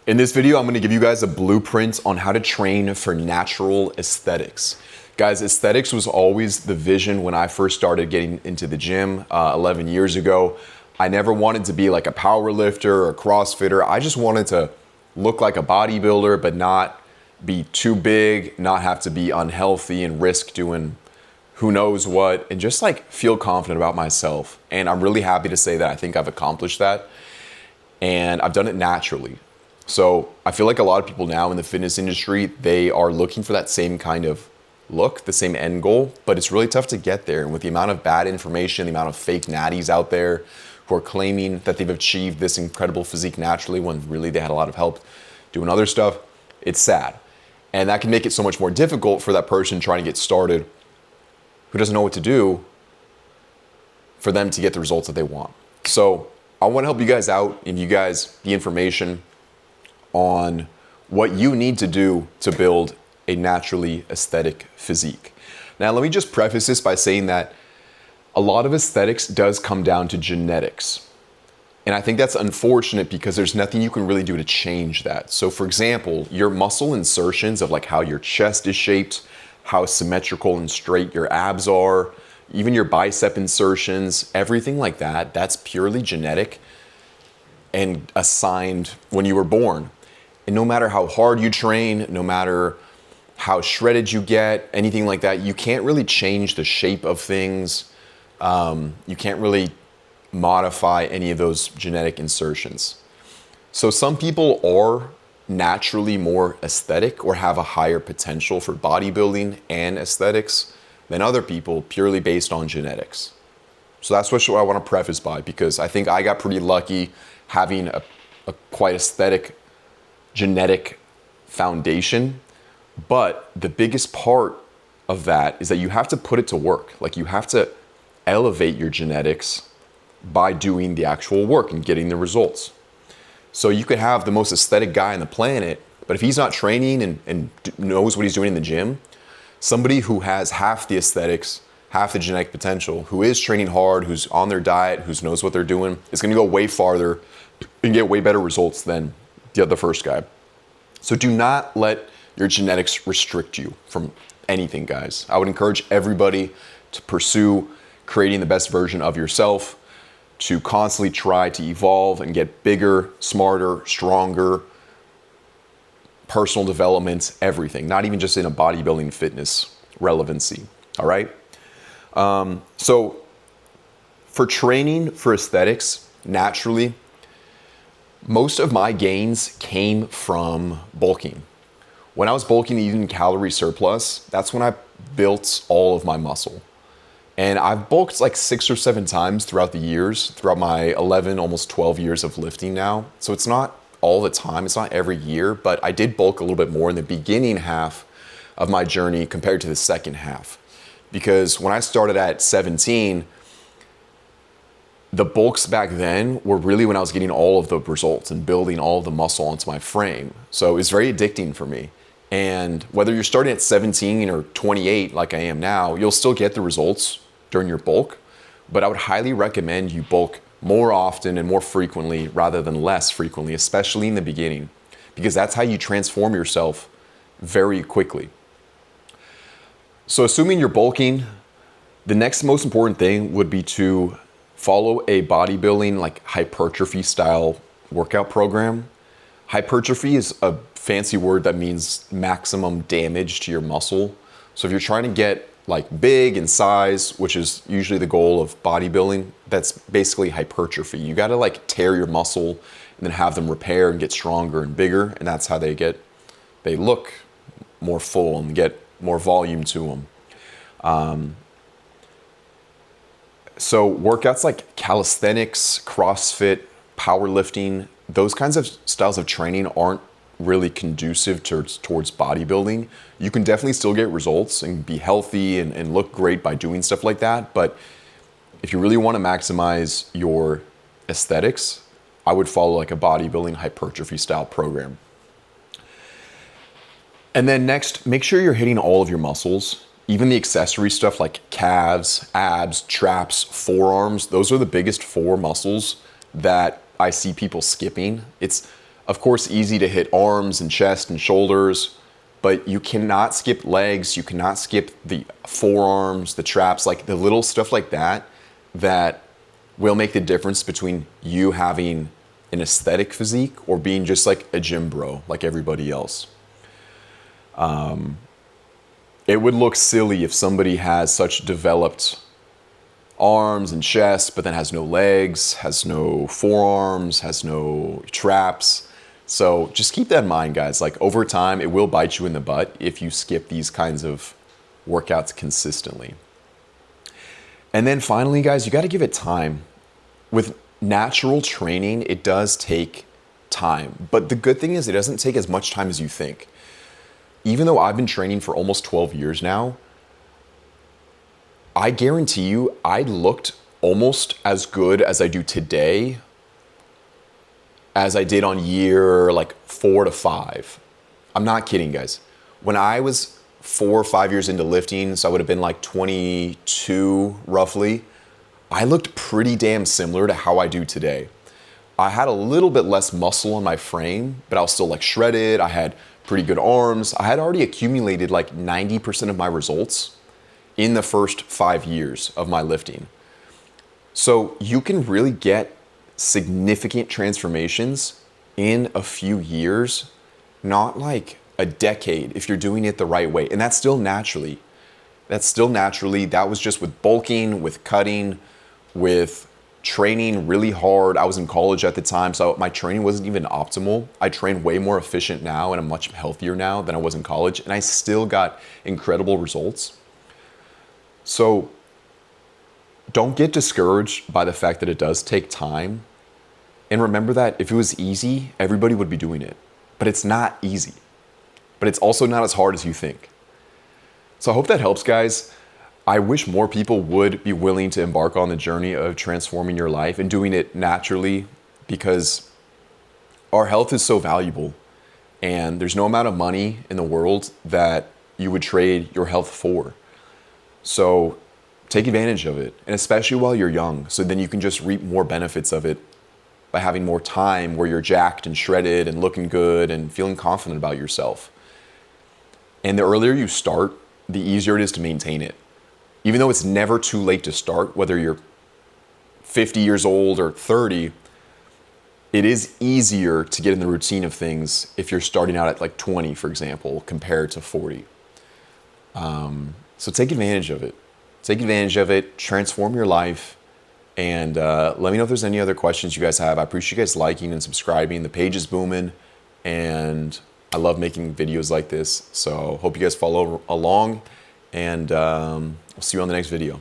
In this video, I'm gonna give you guys a blueprint on how to train for natural aesthetics. Guys, aesthetics was always the vision when I first started getting into the gym 11 years ago. I never wanted to be like a power lifter or a CrossFitter. I just wanted to look like a bodybuilder, but not be too big, not have to be unhealthy and risk doing who knows what, and just like feel confident about myself. And I'm really happy to say that I think I've accomplished that. And I've done it naturally. So I feel like a lot of people now in the fitness industry, they are looking for that same kind of look, the same end goal, but it's really tough to get there. And with the amount of bad information, the amount of fake natties out there who are claiming that they've achieved this incredible physique naturally when really they had a lot of help doing other stuff, it's sad. And that can make it so much more difficult for that person trying to get started who doesn't know what to do for them to get the results that they want. So I want to help you guys out and give you guys the information on what you need to do to build a naturally aesthetic physique. Now, let me just preface this by saying that a lot of aesthetics does come down to genetics. And I think that's unfortunate because there's nothing you can really do to change that. So for example, your muscle insertions of like how your chest is shaped, how symmetrical and straight your abs are, even your bicep insertions, everything like that, that's purely genetic and assigned when you were born. And no matter how hard you train, no matter how shredded you get, anything like that, you can't really change the shape of things. You can't really modify any of those genetic insertions. So some people are naturally more aesthetic or have a higher potential for bodybuilding and aesthetics than other people purely based on genetics. So that's what I want to preface by, because I think I got pretty lucky having a quite aesthetic genetic foundation. But the biggest part of that is that you have to put it to work. Like you have to elevate your genetics by doing the actual work and getting the results. So you could have the most aesthetic guy on the planet, but if he's not training and knows what he's doing in the gym, somebody who has half the aesthetics, half the genetic potential, who is training hard, who's on their diet, who knows what they're doing, is gonna go way farther and get way better results than the first guy. So do not let your genetics restrict you from anything, guys. I would encourage everybody to pursue creating the best version of yourself, to constantly try to evolve and get bigger, smarter, stronger, personal development, everything, not even just in a bodybuilding fitness relevancy, all right? So for training for aesthetics, naturally, most of my gains came from bulking. When I was bulking and eating calorie surplus, that's when I built all of my muscle. And I've bulked like 6 or 7 times throughout the years, throughout my 11, almost 12 years of lifting now. So it's not all the time, it's not every year, but I did bulk a little bit more in the beginning half of my journey compared to the second half. Because when I started at 17, the bulks back then were really when I was getting all of the results and building all of the muscle onto my frame. So it was very addicting for me. And whether you're starting at 17 or 28 like I am now, you'll still get the results during your bulk. But I would highly recommend you bulk more often and more frequently rather than less frequently, especially in the beginning, because that's how you transform yourself very quickly. So assuming you're bulking, the next most important thing would be to follow a bodybuilding like hypertrophy style workout program. Hypertrophy is a fancy word that means maximum damage to your muscle. So if you're trying to get like big in size, which is usually the goal of bodybuilding, that's basically hypertrophy. You got to like tear your muscle and then have them repair and get stronger and bigger, and that's how they look more full and get more volume to them. So workouts like calisthenics, CrossFit, powerlifting, those kinds of styles of training aren't really conducive towards bodybuilding. You can definitely still get results and be healthy and look great by doing stuff like that. But if you really want to maximize your aesthetics, I would follow like a bodybuilding hypertrophy style program. And then next, make sure you're hitting all of your muscles. Even the accessory stuff like calves, abs, traps, forearms, those are the biggest 4 muscles that I see people skipping. It's Of course, easy to hit arms and chest and shoulders, but you cannot skip legs. You cannot skip the forearms, the traps, like the little stuff like that, that will make the difference between you having an aesthetic physique or being just like a gym bro, like everybody else. It would look silly if somebody has such developed arms and chest, but then has no legs, has no forearms, has no traps. So just keep that in mind, guys. Like over time, it will bite you in the butt if you skip these kinds of workouts consistently. And then finally, guys, you got to give it time. With natural training, it does take time. But the good thing is it doesn't take as much time as you think. Even though I've been training for almost 12 years now, I guarantee you I looked almost as good as I do today as I did on year like 4 to 5. I'm not kidding, guys. When I was 4 or 5 years into lifting, so I would have been like 22 roughly, I looked pretty damn similar to how I do today. I had a little bit less muscle on my frame, but I was still like shredded. I had pretty good arms. I had already accumulated like 90% of my results in the first 5 years of my lifting. So you can really get significant transformations in a few years, not like a decade if you're doing it the right way. And that's still naturally. That was just with bulking, with cutting, with training really hard. I was in college at the time, so my training wasn't even optimal. I train way more efficient now and I'm much healthier now than I was in college, and I still got incredible results. So don't get discouraged by the fact that it does take time. And remember that if it was easy, everybody would be doing it. But it's not easy. But it's also not as hard as you think. So I hope that helps, guys. I wish more people would be willing to embark on the journey of transforming your life and doing it naturally, because our health is so valuable and there's no amount of money in the world that you would trade your health for. So take advantage of it, and especially while you're young, so then you can just reap more benefits of it by having more time where you're jacked and shredded and looking good and feeling confident about yourself. And the earlier you start, the easier it is to maintain it. Even though it's never too late to start, whether you're 50 years old or 30, it is easier to get in the routine of things if you're starting out at like 20, for example, compared to 40. So take advantage of it. Take advantage of it, transform your life, and let me know if there's any other questions you guys have. I appreciate you guys liking and subscribing. The page is booming, and I love making videos like this. So hope you guys follow along, and we'll see you on the next video.